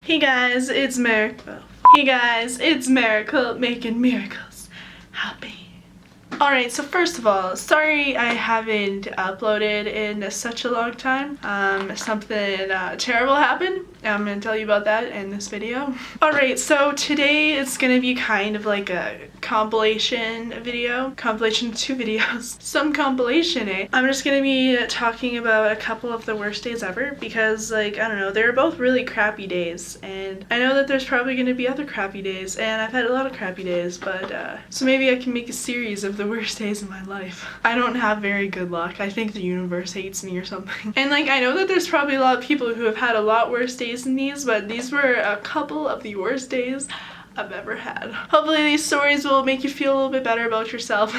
Hey guys, it's Miracle. Hey guys, it's Miracle making miracles happen. Alright, so first of all, sorry I haven't uploaded in such a long time. Something terrible happened. I'm gonna tell you about that in this video. Alright, so today it's gonna be kind of like a compilation video. Compilation of 2 videos. Some compilation, eh? I'm just gonna be talking about a couple of the worst days ever because, like, I don't know, they're both really crappy days, and I know that there's probably gonna be other crappy days, and I've had a lot of crappy days, but so maybe I can make a series of the worst days of my life. I don't have very good luck. I think the universe hates me or something. And like, I know that there's probably a lot of people who have had a lot worse days than these, but these were a couple of the worst days I've ever had. Hopefully these stories will make you feel a little bit better about yourself.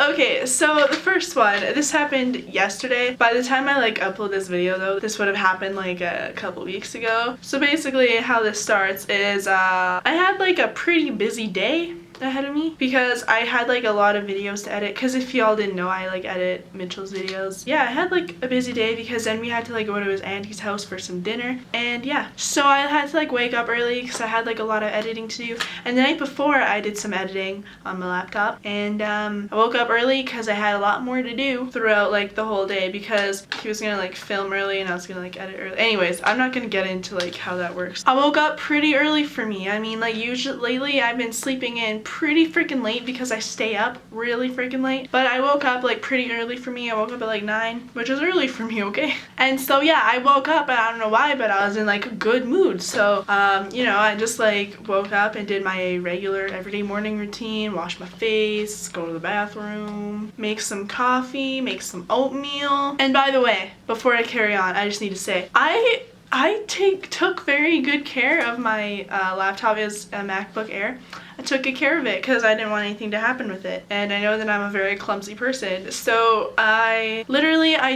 Okay, so the first one, this happened yesterday. By the time I like upload this video though, this would have happened like a couple weeks ago. So basically how this starts is I had like a pretty busy day ahead of me because I had like a lot of videos to edit, because if y'all didn't know, I like edit Mitchell's videos. Yeah, I had like a busy day because then we had to like go to his auntie's house for some dinner, and yeah, so I had to like wake up early because I had like a lot of editing to do. And the night before I did some editing on my laptop, and I woke up early because I had a lot more to do throughout like the whole day because he was gonna like film early and I was gonna like edit early. Anyways, I'm not gonna get into like how that works. I woke up pretty early for me. I mean, like, usually lately I've been sleeping in pretty freaking late because I stay up really freaking late, but I woke up like pretty early for me. I woke up at like 9, which is early for me, okay? And so yeah, I woke up and I don't know why, but I was in like a good mood. So you know, I just like woke up and did my regular everyday morning routine, wash my face, go to the bathroom, make some coffee, make some oatmeal. And by the way, before I carry on, I just need to say I took very good care of my laptop. Is a MacBook Air. I took good care of it because I didn't want anything to happen with it, and I know that I'm a very clumsy person, so I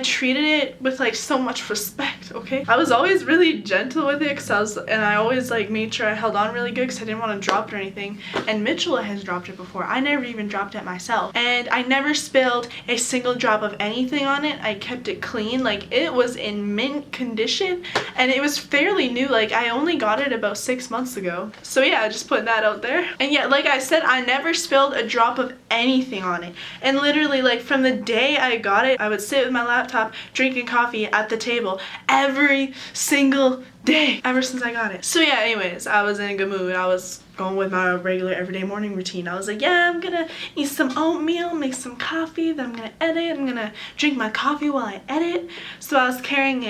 treated it with like so much respect, okay? I was always really gentle with it because I always like made sure I held on really good because I didn't want to drop it or anything, and Mitchell has dropped it before. I never even dropped it myself, and I never spilled a single drop of anything on it. I kept it clean. Like, it was in mint condition, and it was fairly new. Like, I only got it about 6 months ago. So yeah, just putting that out there. And yeah, like I said, I never spilled a drop of anything on it. And literally, like, from the day I got it, I would sit with my laptop drinking coffee at the table every single day ever since I got it. So yeah, anyways, I was in a good mood. I was going with my regular everyday morning routine. I was like, yeah, I'm gonna eat some oatmeal, make some coffee, then I'm gonna edit. I'm gonna drink my coffee while I edit. So I was carrying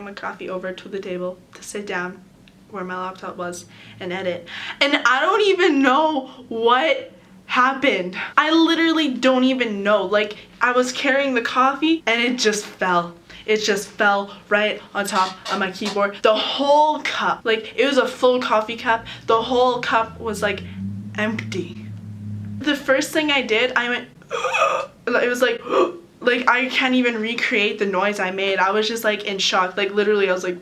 my coffee over to the table to sit down where my laptop was and edit. And I don't even know what happened. I literally don't even know. Like, I was carrying the coffee and it just fell. It just fell right on top of my keyboard. The whole cup, like, it was a full coffee cup. The whole cup was like empty. The first thing I did, I went, it was like, like, I can't even recreate the noise I made. I was just like in shock. Like, literally I was like,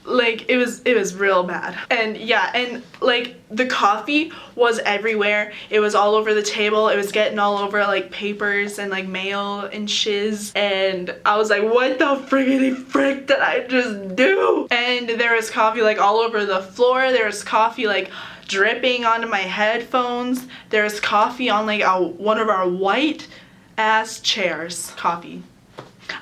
like, it was real bad. And yeah, and like, the coffee was everywhere. It was all over the table. It was getting all over like papers and like mail and shiz, and I was like, what the friggity frick did I just do? And there was coffee like all over the floor. There was coffee like dripping onto my headphones. There was coffee on like one of our white ass chairs. Coffee.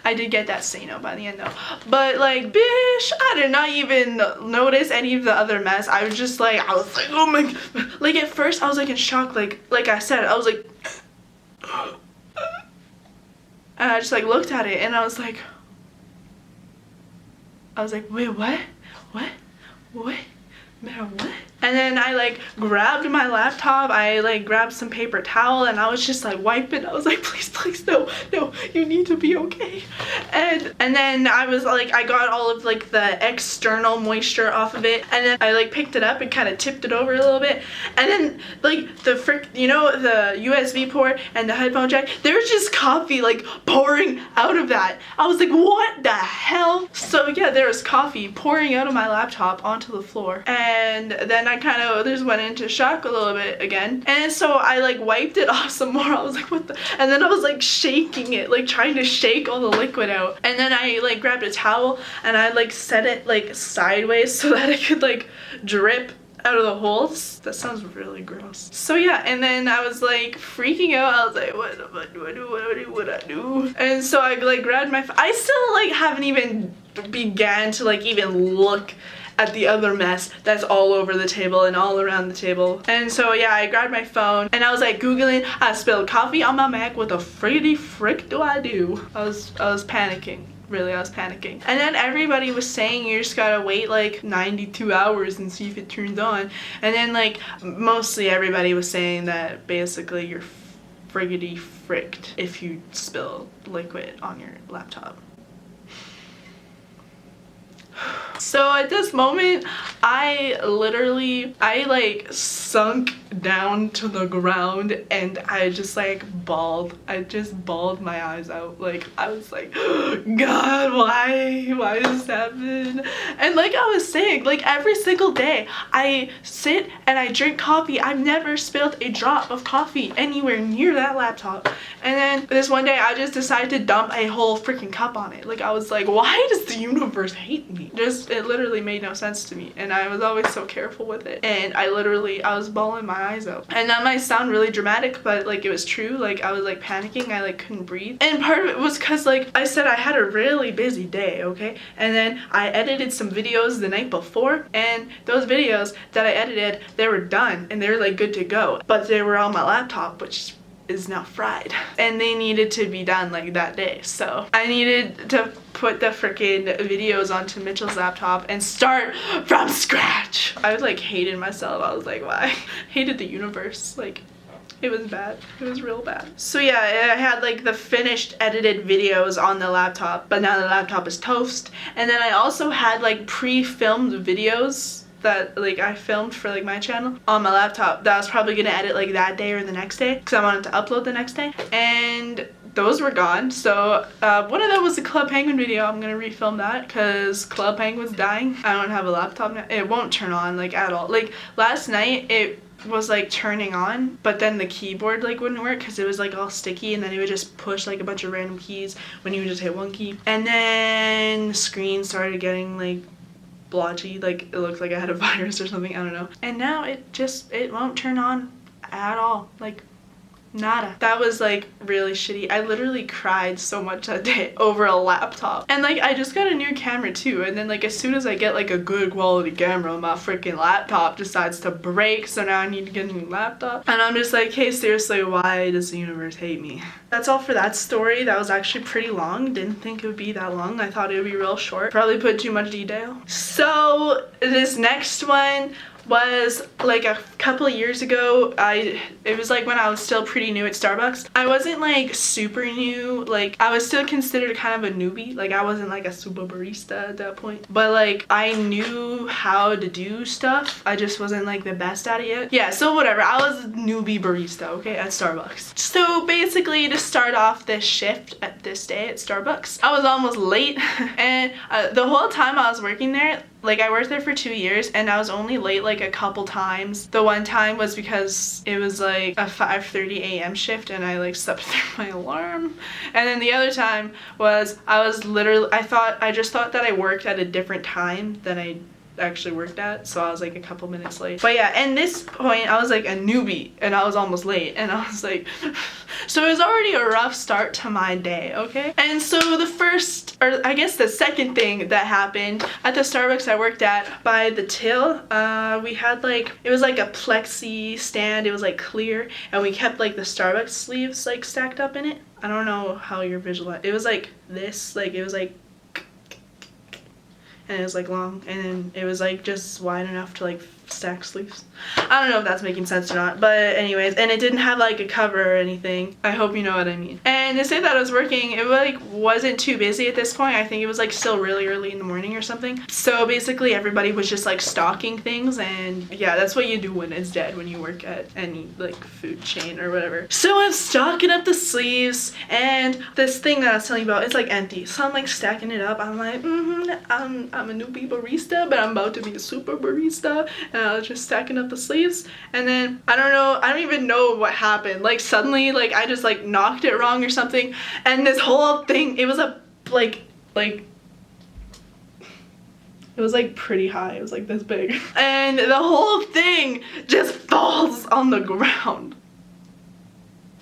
I did get that say no by the end though. But like, bish, I did not even notice any of the other mess. I was just like, oh my God. Like, at first I was like in shock. Like I said, I was like, and I just like looked at it and I was like, wait, what? Man, what? And then I like grabbed my laptop, I like grabbed some paper towel, and I was just like wiping. I was like, please, no, you need to be okay. And then I was like, I got all of like the external moisture off of it, and then I like picked it up and kind of tipped it over a little bit, and then like you know, the USB port and the headphone jack, there's just coffee like pouring out of that. I was like, what the hell? So yeah, there was coffee pouring out of my laptop onto the floor, and then I kind of just went into shock a little bit again. And so I like wiped it off some more. I was like, what the? And then I was like shaking it, like trying to shake all the liquid out. And then I like grabbed a towel and I like set it like sideways so that it could like drip out of the holes. That sounds really gross. So yeah, and then I was like freaking out. I was like, what do I do? What do I do? And so I like grabbed my phone. I still like haven't even began to like even look at the other mess that's all over the table and all around the table. And so yeah, I grabbed my phone and I was like googling, I spilled coffee on my Mac, what the friggity frick do I do? I was panicking. Really, I was panicking. And then everybody was saying you just gotta wait like 92 hours and see if it turns on. And then like mostly everybody was saying that basically you're friggity fricked if you spill liquid on your laptop. So at this moment, I like sunk down to the ground and I just like bawled. I just bawled my eyes out. Like I was like, God, why does this happen? And like I was saying, like every single day I sit and I drink coffee. I've never spilled a drop of coffee anywhere near that laptop. And then this one day I just decided to dump a whole freaking cup on it. Like I was like, why does the universe hate me? It literally made no sense to me, and I was always so careful with it, and I was bawling my eyes out. And that might sound really dramatic, but like it was true. Like I was like panicking, I like couldn't breathe, and part of it was because like I said, I had a really busy day, okay? And then I edited some videos the night before, and those videos that I edited, they were done and they were like good to go, but they were on my laptop, which is now fried, and they needed to be done like that day. So I needed to put the freaking videos onto Mitchell's laptop and start from scratch. I was like hated myself. I was like, why? Hated the universe. Like it was bad. It was real bad. So yeah, I had like the finished edited videos on the laptop, but now the laptop is toast. And then I also had like pre-filmed videos that like I filmed for like my channel on my laptop that I was probably gonna edit like that day or the next day because I wanted to upload the next day, and those were gone. So one of them was the Club Penguin video. I'm gonna refilm that because Club Penguin's dying. I don't have a laptop now. It won't turn on like at all. Like last night it was like turning on, but then the keyboard like wouldn't work because it was like all sticky, and then it would just push like a bunch of random keys when you would just hit one key, and then the screen started getting like blotchy, like it looks like I had a virus or something, I don't know. And now it won't turn on at all, like nada. That was like really shitty. I literally cried so much that day over a laptop. And like I just got a new camera too, and then like as soon as I get like a good quality camera, my freaking laptop decides to break, so now I need to get a new laptop. And I'm just like, hey, seriously, why does the universe hate me? That's all for that story. That was actually pretty long. Didn't think it would be that long. I thought it would be real short. Probably put too much detail. So this next one was like a couple of years ago. It was like when I was still pretty new at Starbucks. I wasn't like super new, like I was still considered kind of a newbie. Like I wasn't like a super barista at that point, but like I knew how to do stuff. I just wasn't like the best at it yet. Yeah, so whatever, I was a newbie barista, okay, at Starbucks. So basically to start off this shift at this day at Starbucks, I was almost late and the whole time I was working there, like I worked there for 2 years and I was only late like a couple times. The one time was because it was like a 5:30 a.m. shift and I like slept through my alarm. And then the other time was I just thought that I worked at a different time than I actually worked at, so I was like a couple minutes late. But yeah, and this point I was like a newbie and I was almost late, and I was like so it was already a rough start to my day, okay? And so the first, or I guess the second thing that happened at the Starbucks I worked at by the till, we had like, it was like a plexi stand. It was like clear, and we kept like the Starbucks sleeves like stacked up in it. I don't know how you're visualizing. It was like this, like it was like, and it was like long, and then it was like just wide enough to like stack sleeves. I don't know if that's making sense or not, but anyways, and it didn't have like a cover or anything. I hope you know what I mean. And And to say that I was working, it like wasn't too busy at this point. I think it was like still really early in the morning or something. So basically everybody was just like stocking things, and yeah, that's what you do when it's dead, when you work at any like food chain or whatever. So I'm stocking up the sleeves, and this thing that I was telling you about is like empty. So I'm like stacking it up. I'm like, I'm a newbie barista, but I'm about to be a super barista. And I was just stacking up the sleeves, and then I don't even know what happened. Like suddenly, like I just like knocked it wrong or something, and this whole thing, it was a like it was like pretty high. It was like this big, and the whole thing just falls on the ground.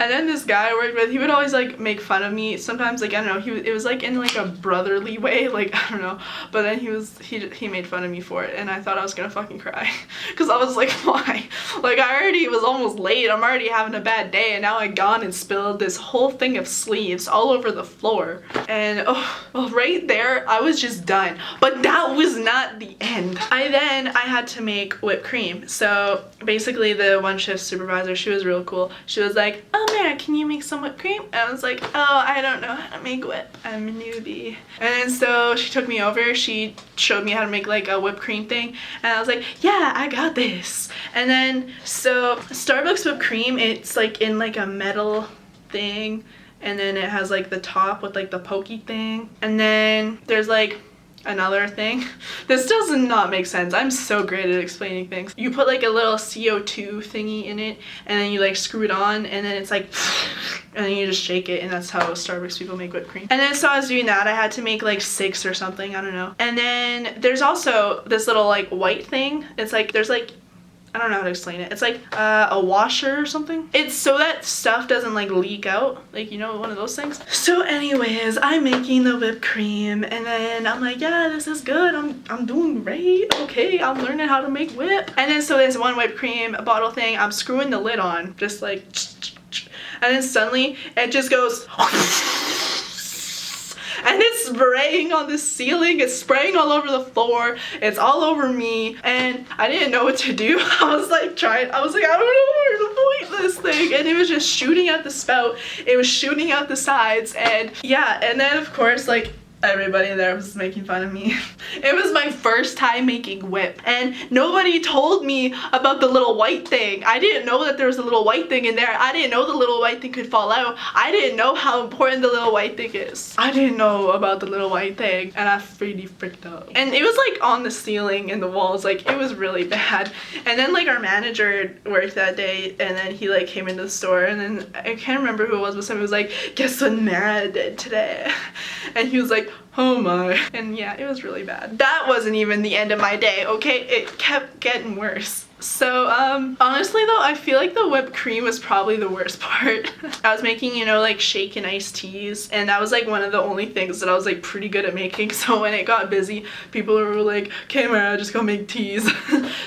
And then this guy I worked with, he would always like make fun of me sometimes, like I don't know, it was like in like a brotherly way, like I don't know, but then he made fun of me for it, and I thought I was gonna fucking cry because I was like, why? Like I already was almost late, I'm already having a bad day, and now I gone and spilled this whole thing of sleeves all over the floor. And oh, well, right there I was just done, but that was not the end. I had to make whipped cream. So basically the one shift supervisor, she was real cool. She was like, oh Mara, can you make some whipped cream? And I was like, oh, I don't know how to make whip, I'm a newbie. And then so she took me over, she showed me how to make like a whipped cream thing, and I was like, yeah, I got this. And then so Starbucks whipped cream, it's like in like a metal thing, and then it has like the top with like the pokey thing, and then there's like another thing. This does not make sense. I'm so great at explaining things. You put like a little CO2 thingy in it, and then you like screw it on, and then it's like and then you just shake it, and that's how Starbucks people make whipped cream. And then so I was doing that. I had to make like 6 or something, I don't know. And then there's also this little like white thing. It's like there's like, I don't know how to explain it. It's like a washer or something. It's so that stuff doesn't like leak out. Like, you know, one of those things. So anyways, I'm making the whipped cream, and then I'm like, yeah, this is good. I'm doing great. Okay, I'm learning how to make whip. And then so there's one whipped cream bottle thing. I'm screwing the lid on, just like, and then suddenly it just goes and it's spraying on the ceiling, it's spraying all over the floor, it's all over me, and I didn't know what to do. I was like I don't know where to point this thing, and it was just shooting out the spout, it was shooting out the sides, and yeah, and then of course like everybody there was making fun of me. It was my first time making whip, and nobody told me about the little white thing. I didn't know that there was a little white thing in there. I didn't know the little white thing could fall out. I didn't know how important the little white thing is. I didn't know about the little white thing, and I really freaked out. And it was like on the ceiling and the walls, like it was really bad. And then like our manager worked that day, and then he like came into the store, and then I can't remember who it was, but somebody was like, guess what Mara did today? And he was like, oh my. And yeah, it was really bad. That wasn't even the end of my day, okay? It kept getting worse. So honestly though, I feel like the whipped cream was probably the worst part. I was making, you know, like shaken iced teas, and that was like one of the only things that I was like pretty good at making. So when it got busy, people were like, okay Mara, just go make teas.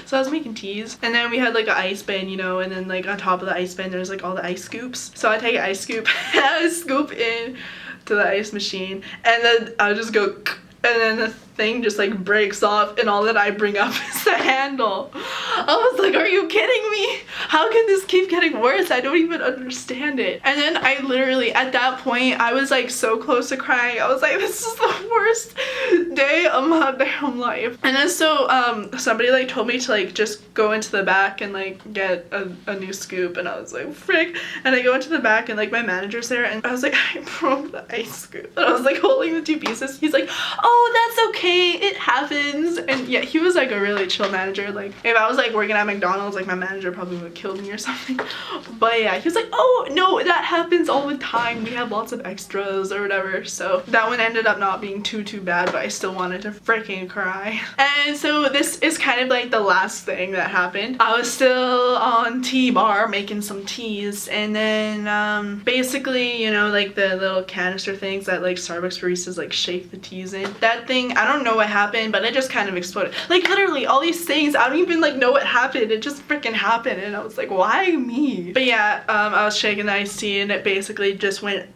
So I was making teas, and then we had like an ice bin, you know, and then like on top of the ice bin there's like all the ice scoops. So I take an ice scoop and I scoop in to the ice machine, and then I'll just go, and then the thing just like breaks off, and all that I bring up is the handle. I was like, are you kidding me? How can this keep getting worse? I don't even understand it. And then I literally, at that point, I was like so close to crying. I was like, this is the worst day of my damn life. And then so somebody like told me to like just go into the back and like get a new scoop, and I was like, frick. And I go into the back, and like my manager's there, and I was like, I broke the ice scoop. And I was like holding the 2 pieces. He's like, oh, that's okay, it happens. And yeah, he was like a really chill manager. Like if I was like working at McDonald's, like my manager probably would have killed me or something. But yeah, he was like, oh no, that happens all the time, we have lots of extras or whatever. So that one ended up not being too bad, but I still wanted to freaking cry. And so this is kind of like the last thing that happened. I was still on tea bar making some teas, and then basically, you know, like the little canister things that like Starbucks baristas like shake the teas in, that thing, I don't know what happened, but it just kind of exploded. Like literally all these things, I don't even like know what happened, it just freaking happened, and I was like, why me? But yeah, I was shaking the iced tea, and it basically just went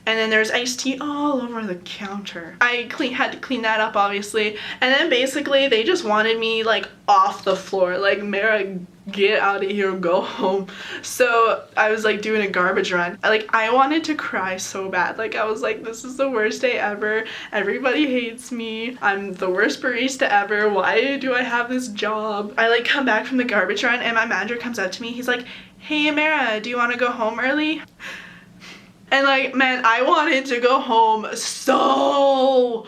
and then there's iced tea all over the counter. I had to clean that up, obviously. And then basically they just wanted me like off the floor, like, Mara, get out of here and go home. So I was like doing a garbage run. I wanted to cry so bad. Like I was like, this is the worst day ever. Everybody hates me. I'm the worst barista ever. Why do I have this job? I like come back from the garbage run and my manager comes up to me. He's like, hey Amara, do you want to go home early? And like, man, I wanted to go home so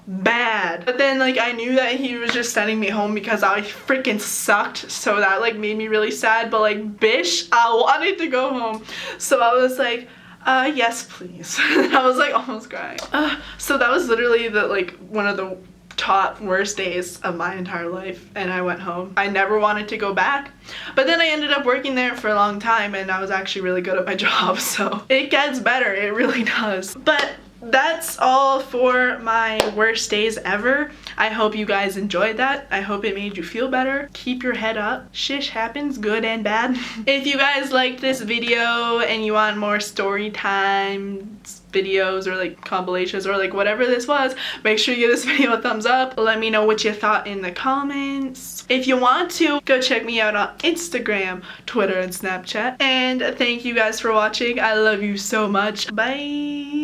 bad. But then like I knew that he was just sending me home because I freaking sucked, so that like made me really sad. But like, bish, I wanted to go home. So I was like, yes please. I was like almost crying. So that was literally the like one of the top worst days of my entire life, and I went home. I never wanted to go back, but then I ended up working there for a long time and I was actually really good at my job, so it gets better, it really does. But that's all for my worst days ever. I hope you guys enjoyed that. I hope it made you feel better. Keep your head up. Shish happens, good and bad. If you guys liked this video and you want more story time videos or like compilations or like whatever this was, make sure you give this video a thumbs up. Let me know what you thought in the comments. If you want to, go check me out on Instagram, Twitter, and Snapchat. And thank you guys for watching. I love you so much. Bye.